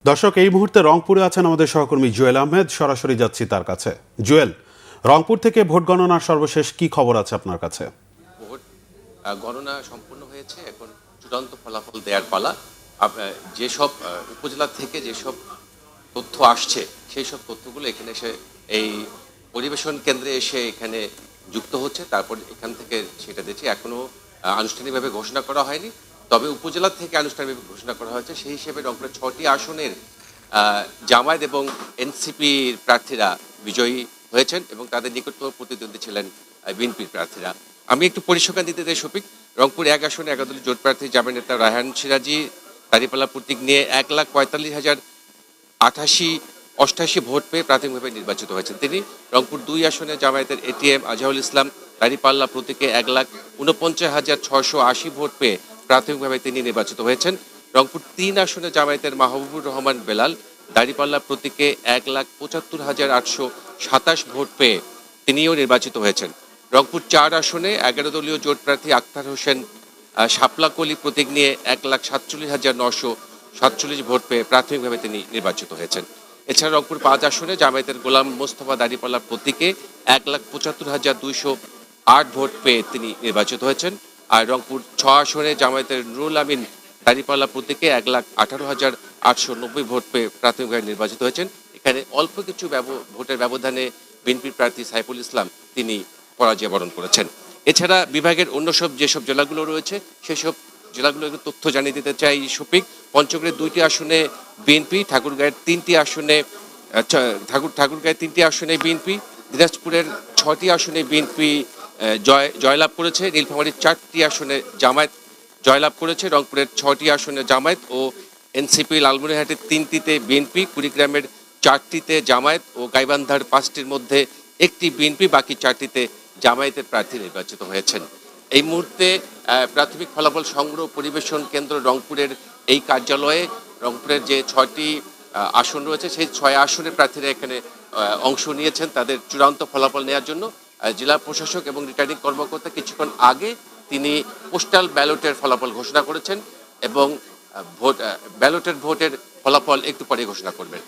দর্শক, এই মুহূর্তে রংপুরে আছেন আমাদের সহকর্মী জুয়েল আহমেদ। সরাসরি যাচ্ছি তার কাছে। জুয়েল, রংপুর থেকে ভোট গণনার সর্বশেষ কি খবর আছে আপনার কাছে? ভোট গণনা সম্পূর্ণ হয়েছে, এখন চূড়ান্ত ফলাফল দেওয়ার পালা। যেসব উপজেলা থেকে যেসব তথ্য আসছে সেই সব তথ্যগুলো এখানে এসে এই পরিবেশন কেন্দ্রে এসে এখানে যুক্ত হচ্ছে, তারপর এখান থেকে সেটা দিচ্ছে। এখনো আনুষ্ঠানিকভাবে ঘোষণা করা হয়নি, তবে উপজেলা থেকে আনুষ্ঠানিকভাবে ঘোষণা করা হয়েছে। সেই হিসেবে রংপুরের 6টি আসনের জামায়াত এবং এনসিপির প্রার্থীরা বিজয়ী হয়েছেন এবং তাদের নিকটতম প্রতিদ্বন্দ্বী ছিলেন বিএনপির প্রার্থীরা। আমি একটু পরিসংখ্যান দিতে চাই শফিক। রংপুর ১ আসনে ১১ দলীয় জোট প্রার্থী জামায়াত নেতা রায়হান সিরাজি দাঁড়িপাল্লা প্রতীক নিয়ে ১,৪৫,০৮৮ ভোট পেয়ে প্রাথমিকভাবে নির্বাচিত হয়েছেন। তিনি রংপুর ২ আসনে জামায়াতের এটিএম আজহারুল ইসলাম দাঁড়িপাল্লা প্রতীকে ১,৪৯,৬৮০ ভোট পেয়ে প্রাথমিকভাবে তিনি নির্বাচিত হয়েছেন। রংপুর ৩ আসনে জামায়াতের মাহবুবুর রহমান বেলাল দাঁড়িপাল্লা প্রতীকে ১,৭৫,৮২৭ ভোট পেয়ে তিনিও নির্বাচিত হয়েছেন। রংপুর ৪ আসনে ১১ দলীয় জোট প্রার্থী আক্তার হোসেন শাপলাকলি প্রতীক নিয়ে ১,৪৭,৯৪৭ ভোট পেয়ে প্রাথমিকভাবে তিনি নির্বাচিত হয়েছেন। এছাড়া রংপুর ৫ আসনে জামায়াতের গোলাম মোস্তফা দাঁড়িপাল্লা প্রতীকে ১,৭৫,২০৮ ভোট পেয়ে তিনি নির্বাচিত হয়েছেন। আর রংপুর ৬ আসনে জামায়াতের নুরুল আমিন দাঁড়িপাল্লা প্রতীকে ১,১৮,৮৯০ ভোট পেয়ে প্রাথমিকভাবে নির্বাচিত হয়েছেন। এখানে অল্প কিছু ভোটের ব্যবধানে বিএনপির প্রার্থী সাইফুল ইসলাম তিনি পরাজয় বরণ করেছেন। এছাড়া বিভাগের অন্য যেসব জেলাগুলো রয়েছে সেসব জেলাগুলো একটু তথ্য জানিয়ে দিতে চাই শফিক। পঞ্চগড়ের ২টি আসনে বিএনপি, ঠাকুরগাঁয়ের ৩টি আসনে বিএনপি, দিনাজপুরের ৬টি আসনে বিএনপি জয়লাভ করেছে। নীলফামারীর ৪টি আসনে জামায়াত জয়লাভ করেছে। রংপুরের 6টি আসনে জামায়াত ও এনসিপি, লালমনিরহাটের 3টিতে বিএনপি, কুড়িগ্রামের 4টিতে জামায়াত ও গাইবান্ধার 5টির মধ্যে একটি বিএনপি, বাকি 4টিতে জামায়াতের প্রার্থী নির্বাচিত হয়েছেন। এই মুহূর্তে প্রাথমিক ফলাফল সংগ্রহ পরিবেশন কেন্দ্র রংপুরের এই কার্যালয়ে রংপুরের যে 6টি আসন রয়েছে সেই 6 আসনের প্রার্থীরা এখানে অংশ নিয়েছেন তাদের চূড়ান্ত ফলাফল নেওয়ার জন্য। জেলা প্রশাসক এবং রিটার্নিং কর্মকর্তা কিছুক্ষণ আগে তিনি পোস্টাল ব্যালটের ফলাফল ঘোষণা করেছেন এবং ভোটের ফলাফল একটু পরে ঘোষণা করবেন।